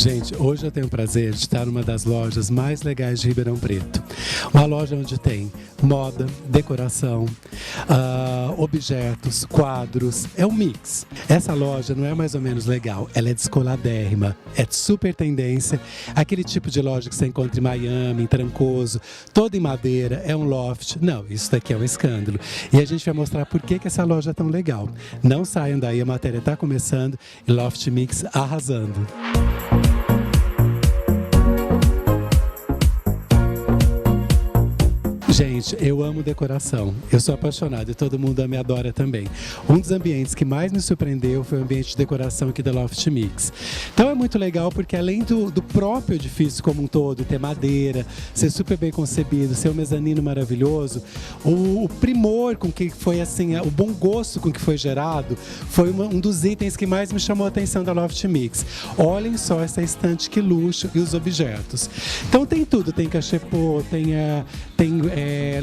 Gente, hoje eu tenho o prazer de estar numa das lojas mais legais de Ribeirão Preto. Uma loja onde tem moda, decoração, objetos, quadros, é um mix. Essa loja não é mais ou menos legal, ela é descoladérrima, é super tendência, aquele tipo de loja que você encontra em Miami, em Trancoso, toda em madeira, é um loft. Não, isso daqui é um escândalo. E a gente vai mostrar por que essa loja é tão legal. Não saiam daí, a matéria está começando e Loft Mix arrasando. Gente, eu amo decoração, eu sou apaixonado e todo mundo me adora também. Um dos ambientes que mais me surpreendeu foi o ambiente de decoração aqui da Loft Mix. Então é muito legal porque além do próprio edifício como um todo, ter madeira, ser super bem concebido, ser um mezanino maravilhoso, o primor com que foi assim, o bom gosto com que foi gerado, foi um dos itens que mais me chamou a atenção da Loft Mix. Olhem só essa estante, que luxo, e os objetos. Então tem tudo, tem cachepô, tem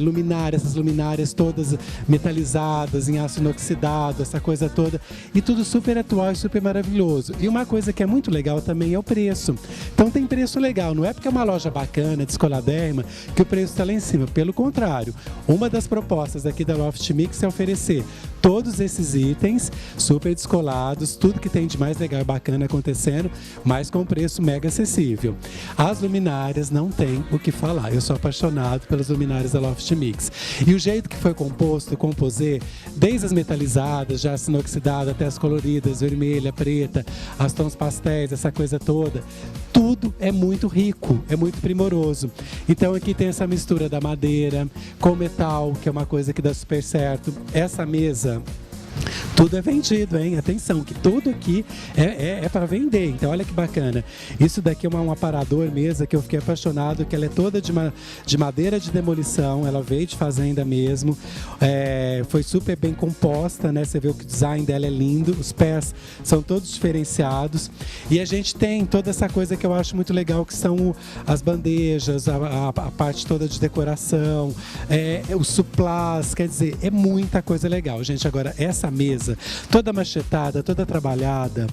luminárias, essas luminárias todas metalizadas, em aço inoxidado, essa coisa toda, e tudo super atual e super maravilhoso. E uma coisa que é muito legal também é o preço. Então tem preço legal, não é porque é uma loja bacana, descoladérrima, que o preço está lá em cima. Pelo contrário, uma das propostas aqui da Loft Mix é oferecer todos esses itens super descolados, tudo que tem de mais legal e bacana acontecendo, mas com preço mega acessível. As luminárias não tem o que falar, eu sou apaixonado pelas luminárias da Loft Mix. E o jeito que foi composto, composê, desde as metalizadas, já inoxidadas, até as coloridas, vermelha, preta, as tons pastéis, essa coisa toda, tudo é muito rico, é muito primoroso. Então aqui tem essa mistura da madeira com metal, que é uma coisa que dá super certo. Essa mesa, tudo é vendido, hein? Atenção, que tudo aqui é para vender. Então, olha que bacana. Isso daqui é um aparador, mesa, que eu fiquei apaixonado, que ela é toda de madeira de demolição, ela veio de fazenda mesmo. Foi super bem composta, né? Você vê que o design dela é lindo, os pés são todos diferenciados. E a gente tem toda essa coisa que eu acho muito legal, que são as bandejas, a parte toda de decoração, os suplás, quer dizer, é muita coisa legal. Gente, agora, essa mesa toda machetada, toda trabalhada.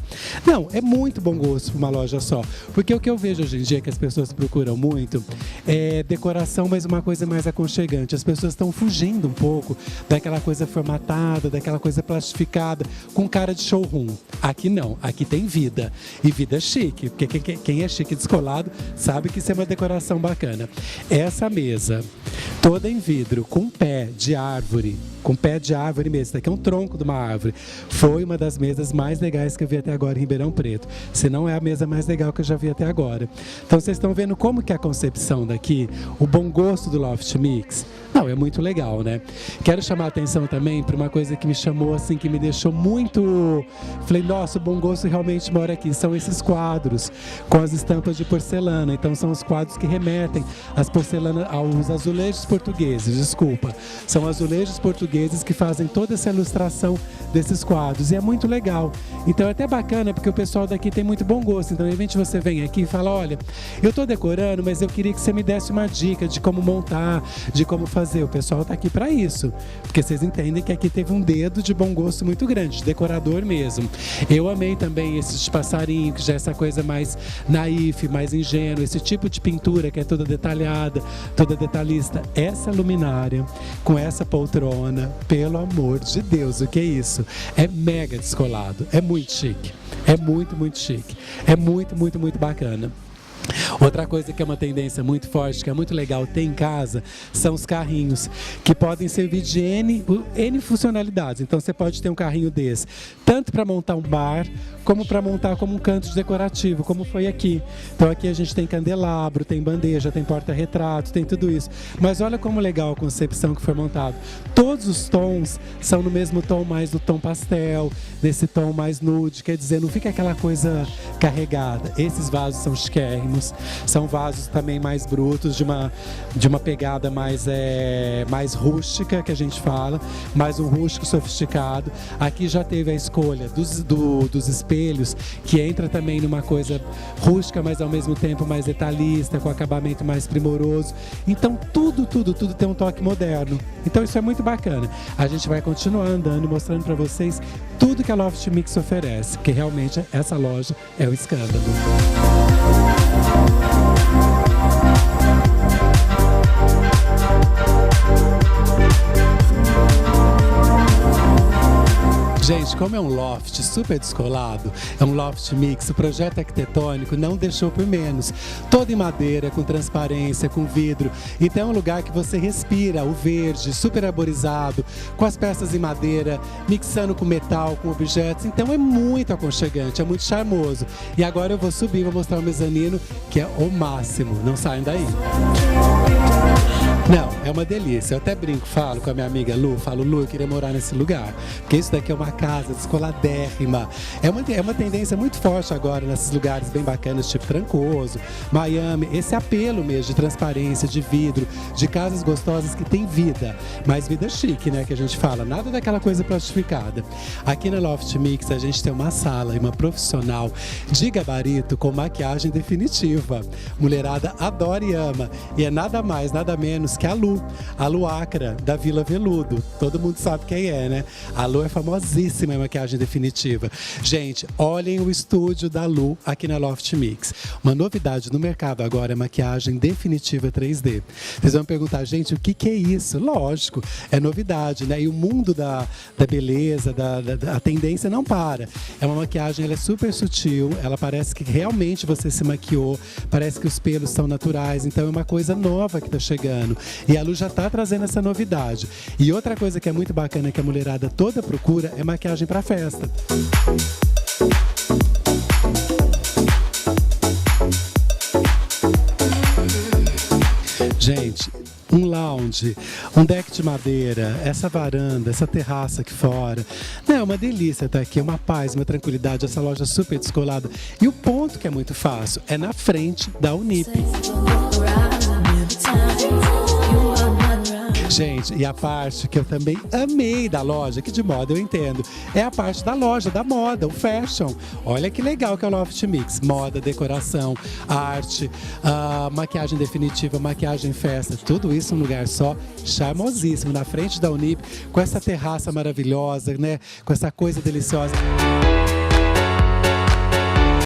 Não, é muito bom gosto para uma loja só. Porque o que eu vejo hoje em dia que as pessoas procuram muito é decoração, mas uma coisa mais aconchegante. As pessoas estão fugindo um pouco daquela coisa formatada, daquela coisa plastificada, com cara de showroom. Aqui não, aqui tem vida. E vida chique, porque quem é chique e descolado sabe que isso é uma decoração bacana. Essa mesa, toda em vidro, com pé de árvore mesmo. Isso daqui é um tronco de uma árvore. Foi uma das mesas mais legais que eu vi até agora em Ribeirão Preto. Se não é a mesa mais legal que eu já vi até agora. Então vocês estão vendo como que é a concepção daqui, o bom gosto do Loft Mix. Não, é muito legal, né? Quero chamar a atenção também para uma coisa que me chamou assim, que me deixou muito... Falei, nossa, o bom gosto realmente mora aqui. São esses quadros com as estampas de porcelana. Então são os quadros que remetem às porcelanas, aos azulejos portugueses, desculpa. São azulejos portugueses que fazem toda essa ilustração desses quadros. E é muito legal. Então é até bacana porque o pessoal daqui tem muito bom gosto. Então, de repente você vem aqui e fala, olha, eu tô decorando, mas eu queria que você me desse uma dica de como montar, de como fazer. O pessoal tá aqui para isso, porque vocês entendem que aqui teve um dedo de bom gosto muito grande, de decorador mesmo. Eu amei também esse de passarinho, que já é essa coisa mais naif, mais ingênua, esse tipo de pintura que é toda detalhada, toda detalhista. Essa luminária, com essa poltrona, pelo amor de Deus, o que é isso? É mega descolado, é muito chique, é muito, muito chique, é muito, muito, muito bacana. Outra coisa que é uma tendência muito forte, que é muito legal ter em casa, são os carrinhos, que podem servir de N funcionalidades. Então você pode ter um carrinho desse, tanto para montar um bar, como para montar como um canto decorativo, como foi aqui. Então aqui a gente tem candelabro, tem bandeja, tem porta-retrato, tem tudo isso. Mas olha como legal a concepção que foi montado. Todos os tons são no mesmo tom, mais no tom pastel, nesse tom mais nude, quer dizer, não fica aquela coisa carregada. Esses vasos são chiquérrimos, são vasos também mais brutos, de uma pegada mais rústica, que a gente fala, mais um rústico sofisticado. Aqui já teve a escolha dos espelhos, que entra também numa coisa rústica, mas ao mesmo tempo mais detalhista, com acabamento mais primoroso. Então tudo tem um toque moderno. Então isso é muito bacana. A gente vai continuar andando, mostrando para vocês tudo que a Loft Mix oferece, porque realmente essa loja é um escândalo. Gente, como é um loft super descolado, é um loft mix, o projeto arquitetônico não deixou por menos. Todo em madeira, com transparência, com vidro. Então é um lugar que você respira o verde, super arborizado, com as peças em madeira, mixando com metal, com objetos. Então é muito aconchegante, é muito charmoso. E agora eu vou subir, vou mostrar o mezanino, que é o máximo. Não saiam daí. Não, é uma delícia. Eu até brinco, falo com a minha amiga Lu, Lu, eu queria morar nesse lugar. Porque isso daqui é uma casa descoladérrima. É uma tendência muito forte agora nesses lugares bem bacanas, tipo Trancoso, Miami. Esse apelo mesmo de transparência, de vidro, de casas gostosas que tem vida. Mas vida chique, né, que a gente fala. Nada daquela coisa plastificada. Aqui na Loft Mix a gente tem uma sala e uma profissional de gabarito com maquiagem definitiva. Mulherada adora e ama. E é nada mais, nada menos que a Lu Acra, da Vila Veludo. Todo mundo sabe quem é, né? A Lu é famosíssima em maquiagem definitiva. Gente, olhem o estúdio da Lu aqui na Loft Mix. Uma novidade no mercado agora é maquiagem definitiva 3D. Vocês vão perguntar, gente, o que é isso? Lógico, é novidade, né? E o mundo da beleza, da tendência não para. É uma maquiagem, ela é super sutil, ela parece que realmente você se maquiou, parece que os pelos são naturais, então é uma coisa nova que tá chegando. E a Lu já tá trazendo essa novidade. E outra coisa que é muito bacana que a mulherada toda procura é maquiagem para festa. Gente, um lounge, um deck de madeira, essa varanda, essa terraça aqui fora. Não, é uma delícia estar aqui, é uma paz, uma tranquilidade, essa loja super descolada. E o ponto que é muito fácil é na frente da Unip. Gente, e a parte que eu também amei da loja, que de moda eu entendo, é a parte da loja, da moda, o fashion. Olha que legal que é o Loft Mix. Moda, decoração, arte, maquiagem definitiva, maquiagem festa, tudo isso num lugar só, charmosíssimo, na frente da Unip, com essa terraça maravilhosa, né? Com essa coisa deliciosa.